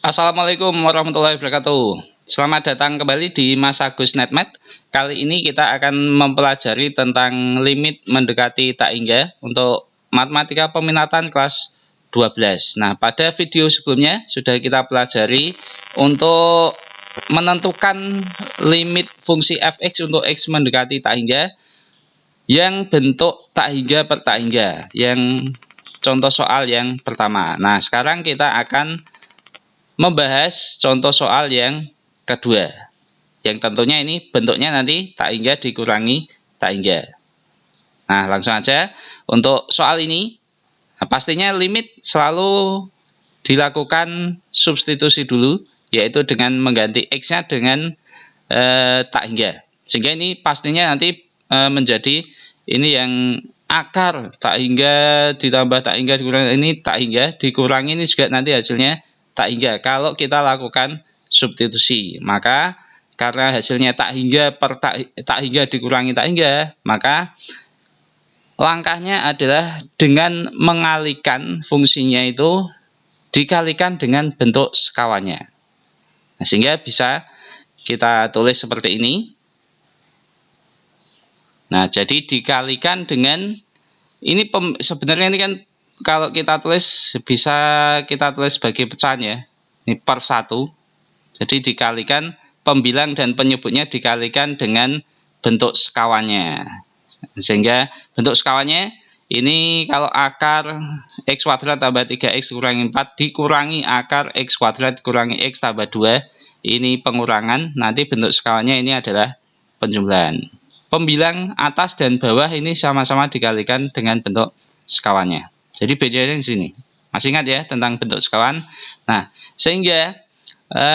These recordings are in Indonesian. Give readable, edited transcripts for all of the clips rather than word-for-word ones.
Assalamualaikum warahmatullahi wabarakatuh. Selamat datang kembali di Mas Agus Netmed. Kali ini kita akan mempelajari tentang limit mendekati tak hingga untuk matematika peminatan kelas 12. Nah, pada video sebelumnya sudah kita pelajari untuk menentukan limit fungsi fx untuk x mendekati tak hingga yang bentuk tak hingga per tak hingga, yang contoh soal yang pertama. Nah, sekarang kita akan membahas contoh soal yang kedua, yang tentunya ini bentuknya nanti tak hingga dikurangi tak hingga. Nah, langsung aja untuk soal ini. Nah, pastinya limit selalu dilakukan substitusi dulu, yaitu dengan mengganti x-nya dengan tak hingga, sehingga ini pastinya nanti menjadi ini yang akar tak hingga ditambah tak hingga dikurangi ini tak hingga dikurangi ini juga nanti hasilnya tak hingga kalau kita lakukan substitusi. Maka karena hasilnya tak hingga per tak hingga dikurangi tak hingga, maka langkahnya adalah dengan mengalihkan fungsinya itu dikalikan dengan bentuk sekawannya. Nah, sehingga bisa kita tulis seperti ini. Nah, jadi dikalikan dengan ini sebenarnya ini kan kalau kita tulis bisa kita tulis sebagai pecahan ya. Ini per 1. Jadi dikalikan pembilang dan penyebutnya dikalikan dengan bentuk sekawannya. Sehingga bentuk sekawannya ini kalau akar x kuadrat tambah 3x kurangi 4 dikurangi akar x kuadrat kurangi x tambah 2. Ini pengurangan, nanti bentuk sekawannya ini adalah penjumlahan. Pembilang atas dan bawah ini sama-sama dikalikan dengan bentuk sekawannya. Jadi bedanya di sini. Masih ingat ya tentang bentuk sekawan? Nah, sehingga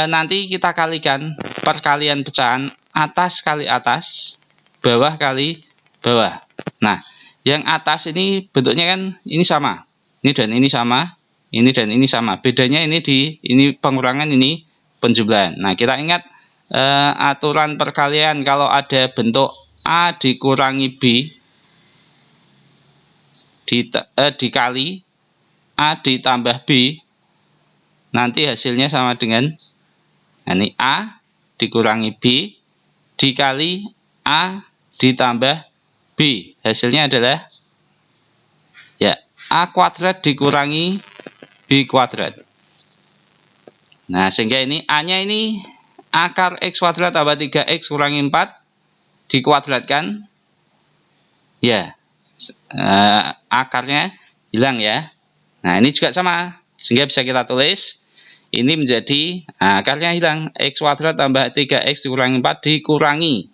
nanti kita kalikan perkalian pecahan atas kali atas, bawah kali bawah. Nah, yang atas ini bentuknya kan ini sama. Ini dan ini sama, ini dan ini sama. Bedanya ini ini pengurangan, ini penjumlahan. Nah, kita ingat aturan perkalian kalau ada bentuk A dikurangi B dikali A ditambah B, nanti hasilnya sama dengan ini A dikurangi B dikali A ditambah B. Hasilnya adalah ya A kuadrat dikurangi B kuadrat. Nah, sehingga ini A-nya ini akar x kuadrat tambah 3x kurangi 4 dikuadratkan. Ya, akarnya hilang ya. Nah, ini juga sama. Sehingga bisa kita tulis ini menjadi akarnya hilang. X kuadrat tambah 3x dikurangi 4 dikurangi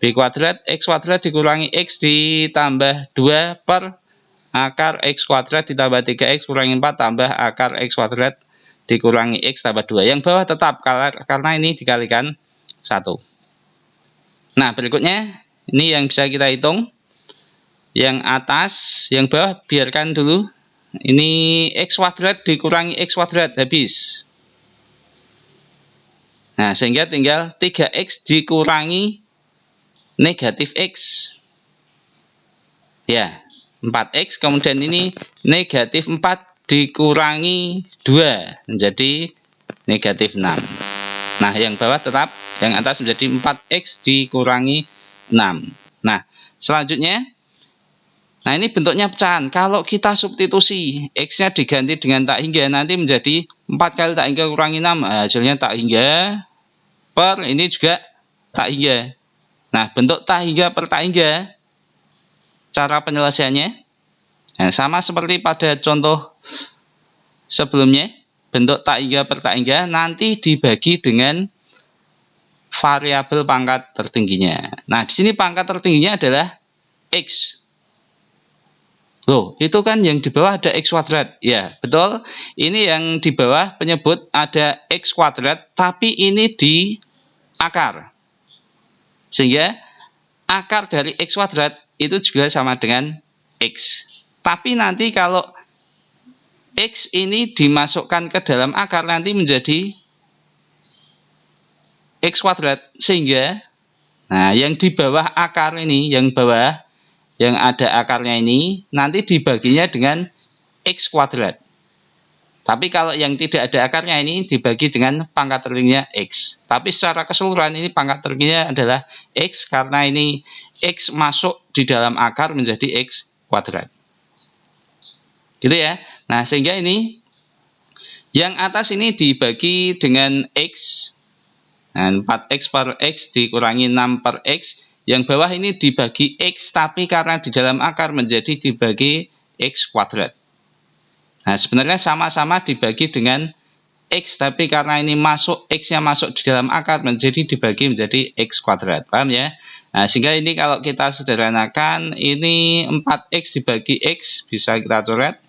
B kuadrat x kuadrat dikurangi x ditambah 2 per akar x kuadrat ditambah 3x kurangi 4 tambah akar x kuadrat dikurangi x tambah 2. Yang bawah tetap karena ini dikalikan 1. Nah, berikutnya ini yang bisa kita hitung. Yang atas, yang bawah biarkan dulu. Ini x kuadrat dikurangi x kuadrat habis. Nah, sehingga tinggal 3x dikurangi negatif x. Ya, 4x, kemudian ini negatif 4 dikurangi 2 menjadi negatif 6. Nah, yang bawah tetap, yang atas menjadi 4x dikurangi 6. Nah, selanjutnya, nah ini bentuknya pecahan. Kalau kita substitusi, x-nya diganti dengan tak hingga, nanti menjadi 4 kali tak hingga kurangi 6. Hasilnya tak hingga per, ini juga tak hingga. Nah, bentuk tak hingga per tak hingga, cara penyelesaiannya sama seperti pada contoh sebelumnya. Bentuk tak hingga per tak hingga nanti dibagi dengan variabel pangkat tertingginya. Nah, di sini pangkat tertingginya adalah x. Loh, itu kan yang di bawah ada x kuadrat. Ya, betul. Ini yang di bawah penyebut ada x kuadrat, tapi ini di akar. Sehingga akar dari x kuadrat itu juga sama dengan x. Tapi nanti kalau x ini dimasukkan ke dalam akar nanti menjadi x kuadrat. Sehingga nah yang di bawah akar ini, yang bawah yang ada akarnya ini nanti dibaginya dengan x kuadrat. Tapi kalau yang tidak ada akarnya ini dibagi dengan pangkat tertingginya X. Tapi secara keseluruhan ini pangkat tertingginya adalah X karena ini X masuk di dalam akar menjadi X kuadrat. Gitu ya. Nah, sehingga ini yang atas ini dibagi dengan X. Nah, 4X per X dikurangi 6 per X. Yang bawah ini dibagi X, tapi karena di dalam akar menjadi dibagi X kuadrat. Nah, sebenarnya sama-sama dibagi dengan X, tapi karena ini X-nya masuk di dalam akar menjadi dibagi menjadi X kuadrat. Paham ya? Nah, sehingga ini kalau kita sederhanakan, ini 4X dibagi X, bisa kita coret.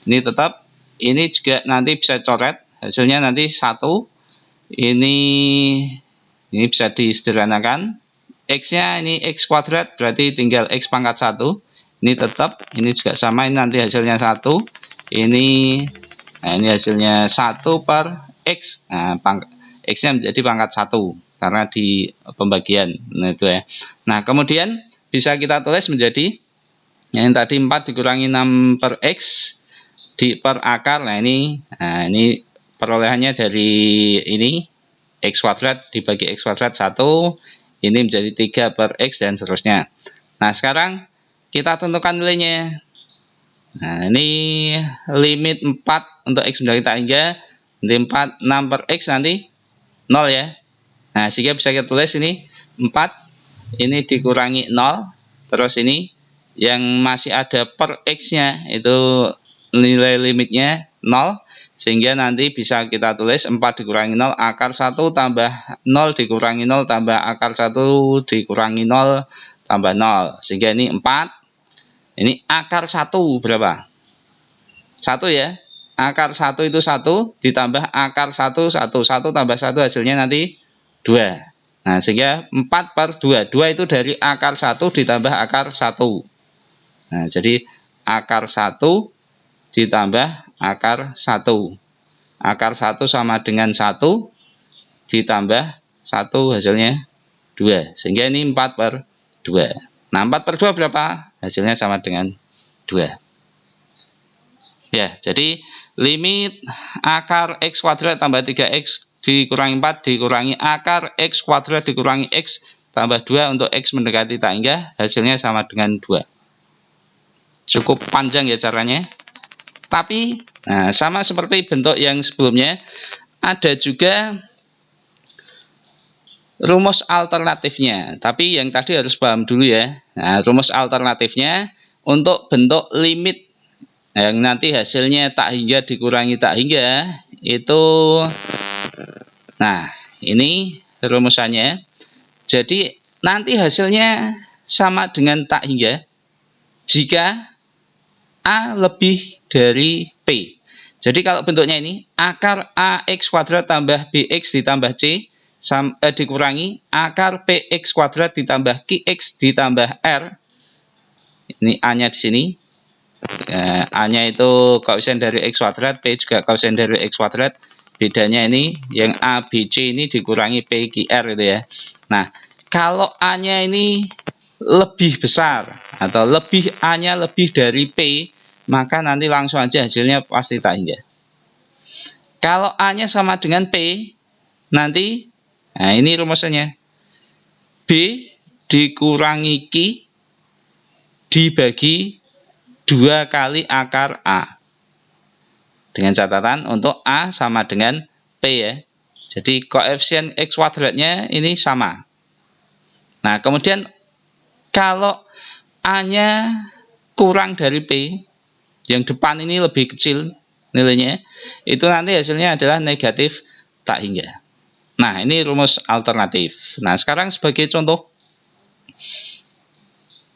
Ini tetap, ini juga nanti bisa coret, hasilnya nanti 1. Ini bisa disederhanakan. X-nya ini X kuadrat, berarti tinggal X pangkat 1. Ini tetap, ini juga sama, ini nanti hasilnya 1. Ini hasilnya 1 per X. Nah, X-nya menjadi pangkat 1 karena di pembagian. Nah, itu ya. Nah, kemudian bisa kita tulis menjadi yang tadi 4 dikurangi 6 per X per akar. Nah, ini perolehannya dari ini X kuadrat dibagi X kuadrat 1. Ini menjadi 3 per X dan seterusnya. Nah, sekarang kita tentukan nilainya. Nah, ini limit 4 untuk X menjadi tak hingga. Nanti 4, 6 per X nanti 0 ya. Nah, sehingga bisa kita tulis ini 4. Ini dikurangi 0. Terus ini yang masih ada per X-nya itu nilai limitnya 0. Sehingga nanti bisa kita tulis 4 dikurangi 0 akar 1 tambah 0 dikurangi 0 tambah akar 1 dikurangi 0 tambah 0. Sehingga ini 4. Ini akar 1 berapa? 1 ya. Akar 1 itu 1 ditambah akar 1, 1 tambah 1 hasilnya nanti 2. Nah, sehingga 4 per 2. 2 itu dari akar 1 ditambah akar 1. Nah, jadi akar 1 ditambah akar 1. Akar 1 sama dengan 1 ditambah 1 hasilnya 2. Sehingga ini 4 per 2. Nah, 4 per 2 berapa? Hasilnya sama dengan 2. Ya, jadi limit akar X kuadrat tambah 3X dikurangi 4 dikurangi akar X kuadrat dikurangi X tambah 2 untuk X mendekati tak hingga hasilnya sama dengan 2. Cukup panjang ya caranya. Tapi sama seperti bentuk yang sebelumnya, ada juga rumus alternatifnya. Tapi yang tadi harus paham dulu ya. Nah, rumus alternatifnya untuk bentuk limit yang nanti hasilnya tak hingga dikurangi tak hingga itu. Nah, ini rumusannya. Jadi nanti hasilnya sama dengan tak hingga jika A lebih dari P. Jadi kalau bentuknya ini akar AX kuadrat tambah BX ditambah C dikurangi akar PX kuadrat ditambah QX ditambah R. Ini A-nya di sini. A-nya itu koefisien dari X kuadrat, P juga koefisien dari X kuadrat. Bedanya ini yang A, B, C ini dikurangi P, Q, R gitu ya. Nah, kalau A-nya ini lebih besar atau A-nya lebih dari P, maka nanti langsung aja hasilnya pasti tak hingga. Kalau A-nya sama dengan P, nanti, nah ini rumusnya, B dikurangi Q dibagi 2 kali akar A. Dengan catatan untuk A sama dengan P ya. Jadi koefisien X kuadratnya ini sama. Nah, kemudian kalau A-nya kurang dari P, yang depan ini lebih kecil nilainya, itu nanti hasilnya adalah negatif tak hingga. Nah, ini rumus alternatif. Nah, sekarang sebagai contoh.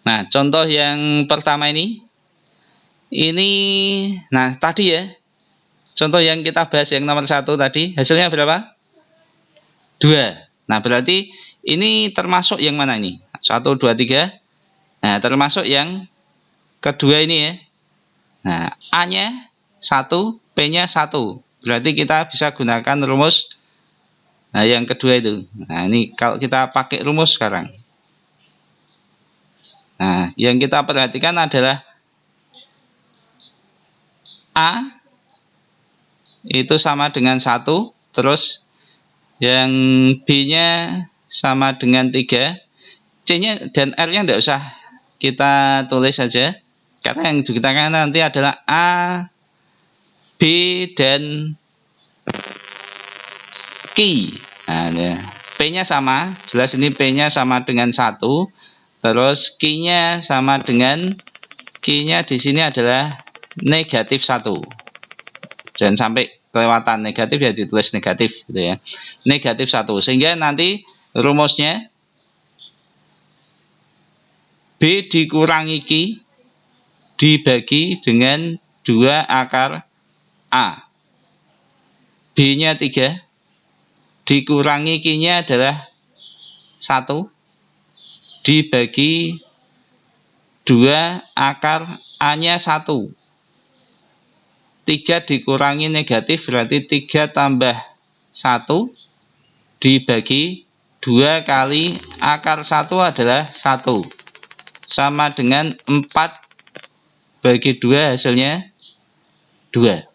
Nah, contoh yang pertama ini, nah tadi ya, contoh yang kita bahas yang nomor 1 tadi, hasilnya berapa? 2. Nah, berarti ini termasuk yang mana ini? 1, 2, 3. Nah, termasuk yang kedua ini ya. Nah, A-nya 1, P-nya 1. Berarti kita bisa gunakan rumus yang kedua itu. Nah, ini kalau kita pakai rumus sekarang. Nah, yang kita perhatikan adalah A itu sama dengan 1, terus yang B-nya sama dengan 3, C-nya dan R-nya tidak usah kita tulis saja, karena yang dikatakan nanti adalah A, B, dan Q. Nah, P-nya sama, jelas ini P-nya sama dengan 1, terus Q-nya sama dengan, Q-nya di sini adalah negatif 1. Jangan sampai kelewatan negatif ya ditulis negatif gitu ya. Negatif 1. Sehingga nanti rumusnya B dikurangi Q dibagi dengan 2 akar A. B-nya 3 dikurangi Q-nya adalah 1 dibagi 2 akar A-nya 1. 3 dikurangi negatif berarti 3 tambah 1 dibagi 2 kali akar 1 adalah 1. Sama dengan 4 bagi 2 hasilnya 2.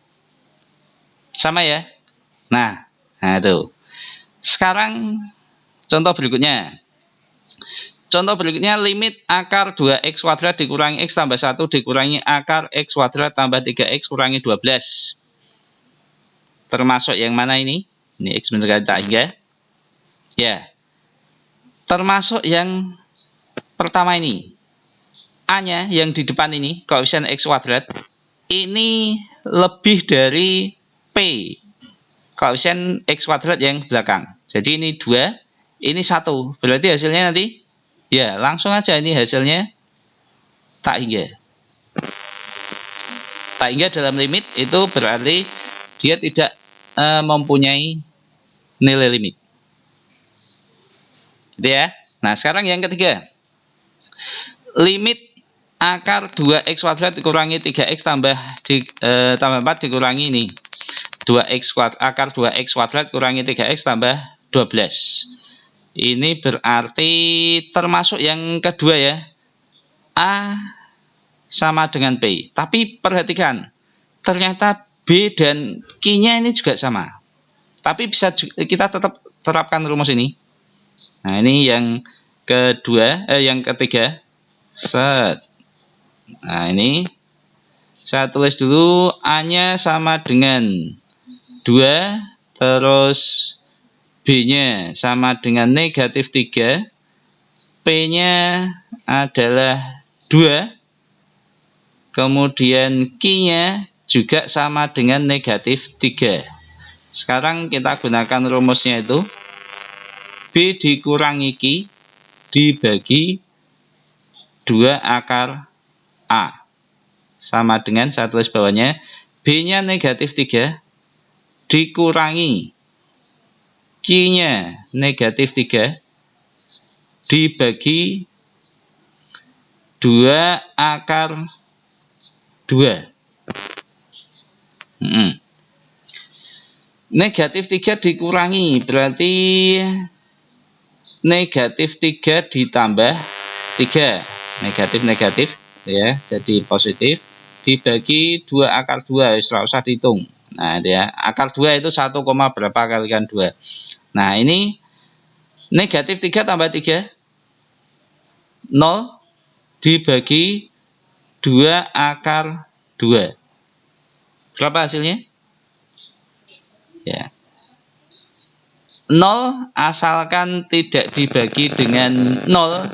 Sama ya? Nah itu. Sekarang contoh berikutnya. Contoh berikutnya, limit akar 2x kuadrat dikurangi x tambah 1 dikurangi akar x kuadrat tambah 3x kurangi 12. Termasuk yang mana ini? Ini x mendekati tak hingga. Ya. Termasuk yang pertama ini. A-nya yang di depan ini, koefisien x kuadrat, ini lebih dari P, koefisien x kuadrat yang belakang. Jadi ini 2, ini 1. Berarti hasilnya nanti, ya langsung aja ini hasilnya tak hingga. Tak hingga dalam limit itu berarti dia tidak mempunyai nilai limit. Gitu ya. Nah sekarang yang ketiga. Limit akar 2x kuadrat dikurangi 3x tambah 4 dikurangi ini. 2x kuadrat, akar 2x kuadrat kurangi 3x tambah 12. Ini berarti termasuk yang kedua ya. A sama dengan P. Tapi perhatikan, ternyata B dan Q-nya ini juga sama. Tapi bisa kita tetap terapkan rumus ini. Nah, ini yang kedua, yang ketiga. Set. Nah, ini saya tulis dulu A-nya sama dengan 2, terus B-nya sama dengan negatif 3, P-nya adalah 2, kemudian Q-nya juga sama dengan negatif 3. Sekarang kita gunakan rumusnya itu, B dikurangi Q dibagi 2 akar A. Sama dengan, saya tulis bawahnya, B-nya negatif 3 dikurangi Q-nya negatif 3 dibagi 2 akar 2. Negatif 3 dikurangi berarti negatif 3 ditambah 3. Negatif ya, jadi positif dibagi 2 akar 2, tidak usah dihitung. Nah, ya, akar 2 itu 1, berapa kalikan 2. Nah, ini negatif 3 tambah 3, 0 dibagi 2 akar 2. Berapa hasilnya? Ya. 0 asalkan tidak dibagi dengan 0,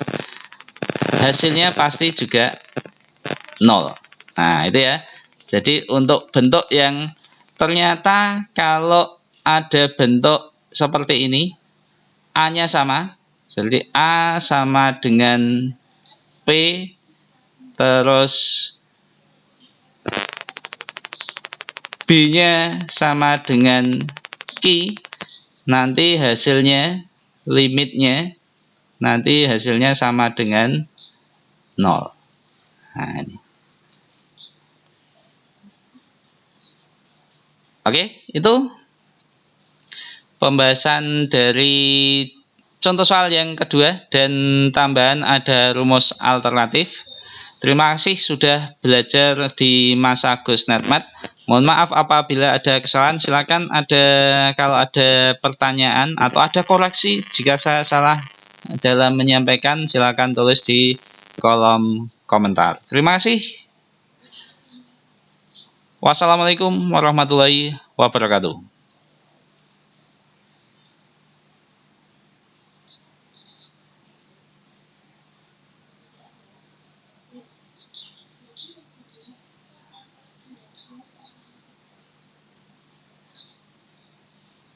hasilnya pasti juga 0. Nah, itu ya. Jadi untuk bentuk yang ternyata kalau ada bentuk seperti ini, A-nya sama. Jadi A sama dengan P, terus B-nya sama dengan Q, nanti hasilnya, limitnya, nanti hasilnya sama dengan 0. Nah, ini. Oke, itu pembahasan dari contoh soal yang kedua, dan tambahan ada rumus alternatif. Terima kasih sudah belajar di Mas Agus NetMath. Mohon maaf apabila ada kesalahan. Silakan kalau ada pertanyaan atau ada koreksi jika saya salah dalam menyampaikan, silakan tulis di kolom komentar. Terima kasih. Wassalamualaikum warahmatullahi wabarakatuh.